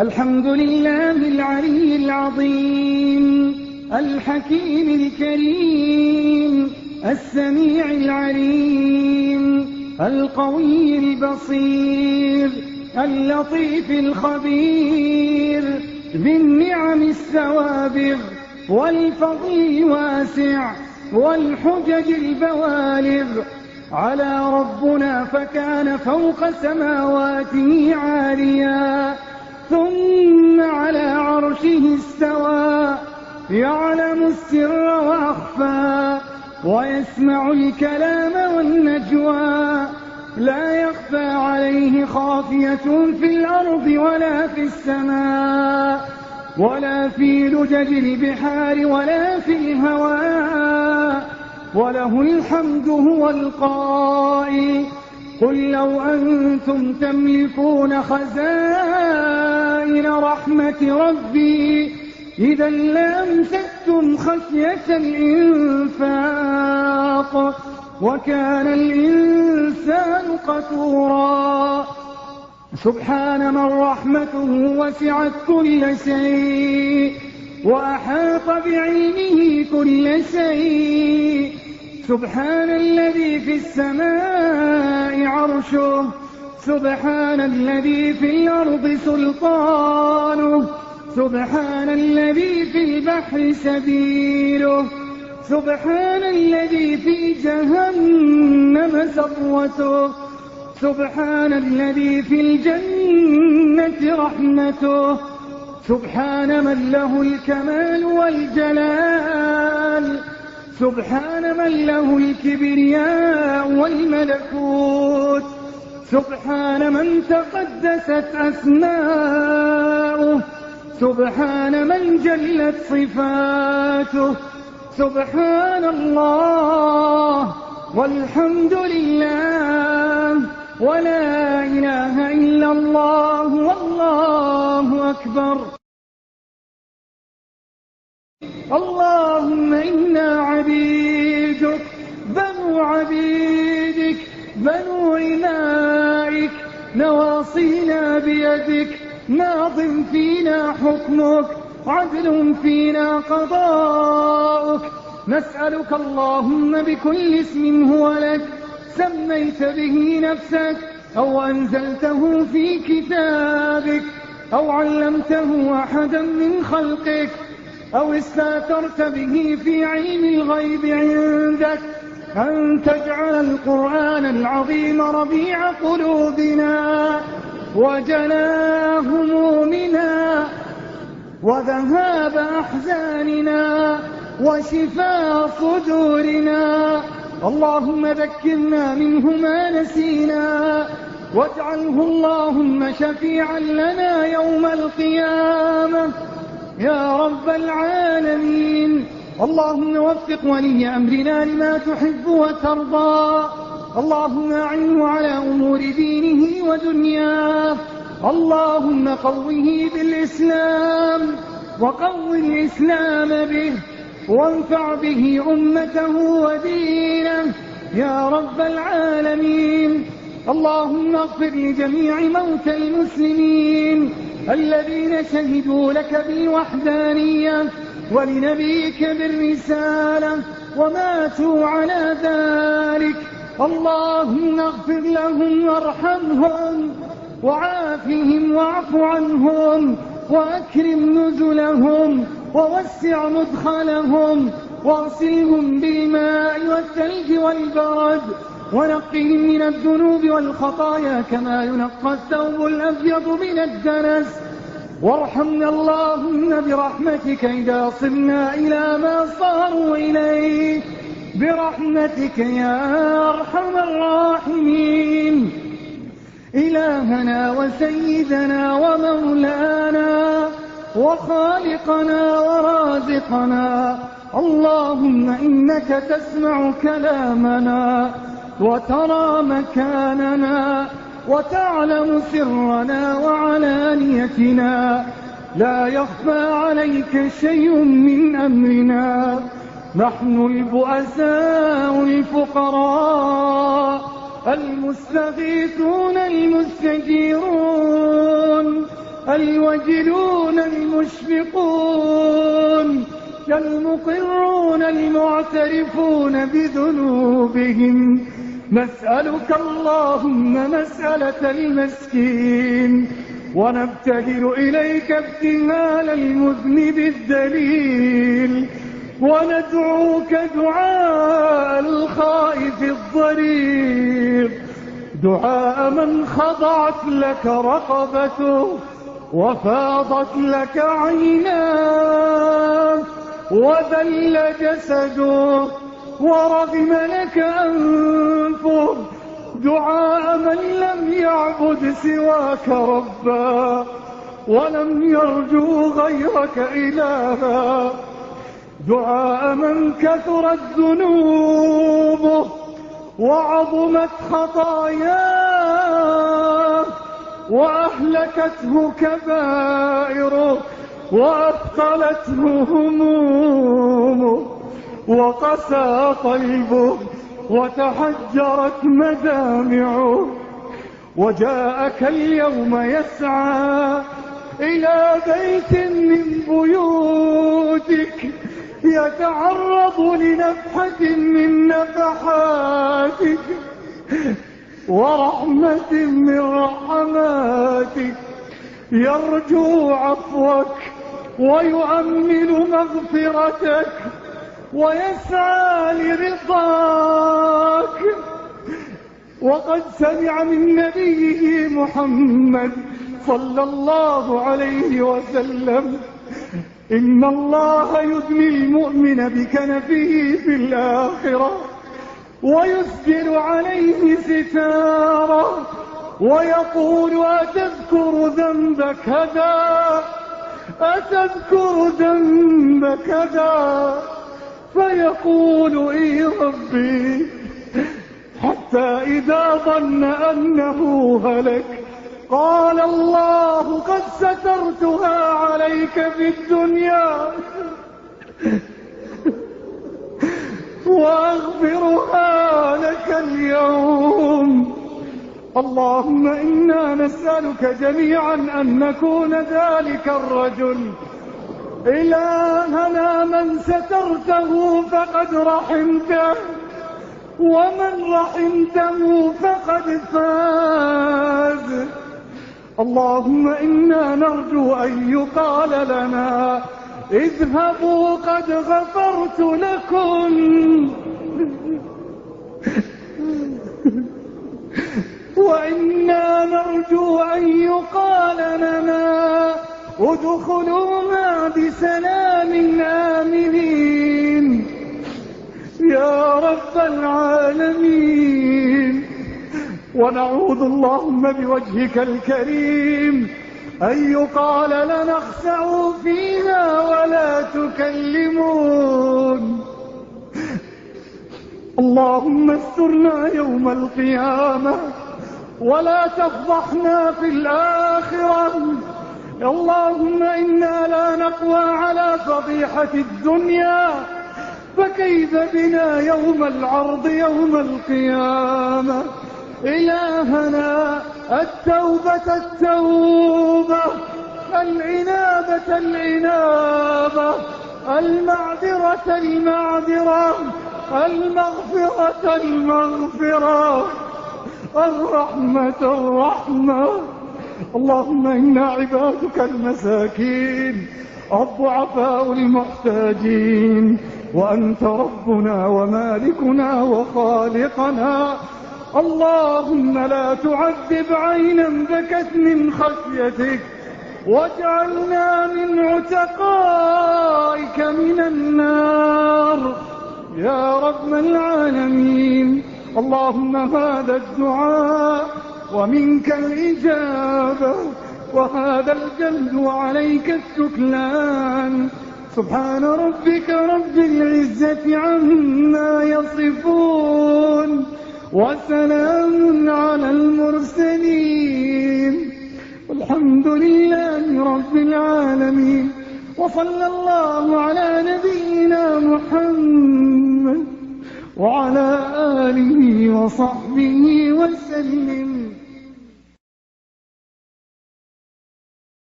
الحمد لله العلي العظيم الحكيم الكريم السميع العليم القوي البصير اللطيف الخبير ذي النعم السوابغ والفضل الواسع والحجج البوالغ. على ربنا فكان فوق سماواته عاليا، ثم على عرشه استوى يعلم السر وأخفى ويسمع الكلام والنجوى. لا يخفى عليه خافية في الأرض ولا في السماء ولا في لجج البحار ولا في الهواء. وله الحمد هو القائل: قل لو أنتم تملكون خزائن رحمة ربي إذا لأمسكتم خشية الإنفاق وكان الإنسان قتورا. سبحان من رحمته وسعت كل شيء وأحاط بعلمه كل شيء. سبحان الذي في السماء عرشه، سبحان الذي في الأرض سلطانه، سبحان الذي في البحر سبيله، سبحان الذي في جهنم سطوته، سبحان الذي في الجنة رحمته. سبحان من له الكمال والجلال، سبحان من له الكبرياء والملكوت، سبحان من تقدست أسماؤه، سبحان من جلت صفاته. سبحان الله والحمد لله ولا إله إلا الله والله أكبر. اللهم إنا عبيدك بنو عبيدك بنو إمائك نواصينا بيدك ماض فينا حكمك عدل فينا قضاؤك. نسألك اللهم بكل اسم هو لك سميت به نفسك أو أنزلته في كتابك أو علمته أحدا من خلقك أو استأثرت به في علم الغيب عندك أن تجعل القرآن العظيم ربيع قلوبنا وجلاء همومنا وذهاب أحزاننا وشفاء صدورنا. اللهم ذكرنا منه ما نسينا واجعله اللهم شفيعا لنا يوم القيامة يا رب العالمين. اللهم وفق ولي أمرنا لما تحب وترضى. اللهم أعنه على أمور دينه ودنياه. اللهم قوه بالإسلام وقو الإسلام به وانفع به أمته ودينه يا رب العالمين. اللهم اغفر لجميع موتى المسلمين الذين شهدوا لك بالوحدانية ولنبيك بالرسالة وماتوا على ذلك. اللهم اغفر لهم وارحمهم وعافهم واعف عنهم وأكرم نزلهم ووسع مدخلهم واغسلهم بالماء والثلج والبرد ونقهم من الذنوب والخطايا كما ينقى الثوب الأبيض من الدنس. وارحمنا اللهم برحمتك إذا صرنا إلى ما صاروا إليه برحمتك يا أرحم الراحمين. إلهنا وسيدنا ومولانا وخالقنا ورازقنا، اللهم إنك تسمع كلامنا وترى مكاننا وتعلم سرنا وعلانيتنا، لا يخفى عليك شيء من أمرنا. نحن البؤساء الفقراء المستغيثون المستجيرون الوجلون المشفقون المقرون المعترفون بذنوبهم. نسألك اللهم مسألة المسكين، ونبتهل إليك ابتهال المذنب الدليل، وندعوك دعاء الخائف الضرير، دعاء من خضعت لك رقبته وفاضت لك عيناه وذل جسده ورغم لك أنفه، دعاء من لم يعبد سواك ربا ولم يرجو غيرك إلها، دعاء من كثرت ذنوبه وعظمت خطاياه وأهلكته كبائره وأثقلته همومه وقسى قلبه وتحجرت مدامعه، وجاءك اليوم يسعى إلى بيت من بيوتك يتعرض لنفحة من نفحاتك ورحمة من رحماتك، يرجو عفوك ويؤمل مغفرتك ويسعى لرضاك. وقد سمع من نبيه محمد صلى الله عليه وسلم: إن الله يدني المؤمن بكنفه في الآخرة ويسجل عليه ستاره ويقول: أتذكر ذنب كذا، أتذكر ذنب كذا، فيقول: إي ربي، حتى إذا ظن أنه هلك قال: الله قد سترتها عليك في الدنيا وأغفرها لك اليوم. اللهم إنا نسألك جميعا أن نكون ذلك الرجل. إلهنا من سترته فقد رحمته، ومن رحمته فقد فاز. اللهم إنا نرجو أن يقال لنا: اذهبوا قد غفرت لكم، وإنا نرجو أن يقال لنا: ادخلوها بسلام آمنين. يا رب العالمين، ونعوذ اللهم بوجهك الكريم أن يقال لنا: اخسعوا فيها ولا تكلمون. اللهم استرنا يوم القيامة ولا تفضحنا في الآخرة. اللهم إنا لا نقوى على فضيحة الدنيا، فكيف بنا يوم العرض يوم القيامة. إلهنا التوبة التوبة، العنابة العنابة، المعذرة المعذرة، المغفرة المغفرة، الرحمة الرحمة. اللهم إنا عبادك المساكين الضعفاء المحتاجين، وأنت ربنا ومالكنا وخالقنا. اللهم لا تعذب عينا بكت من خشيتك، واجعلنا من عتقائك من النار يا رب العالمين. اللهم هذا الدعاء ومنك الإجابة، وهذا الجلد وعليك السكلان. سبحان ربك رب العزة عما يصفون، وسلام على المرسلين، والحمد لله رب العالمين. وصلى الله على نبينا محمد وعلى آله وصحبه وسلم.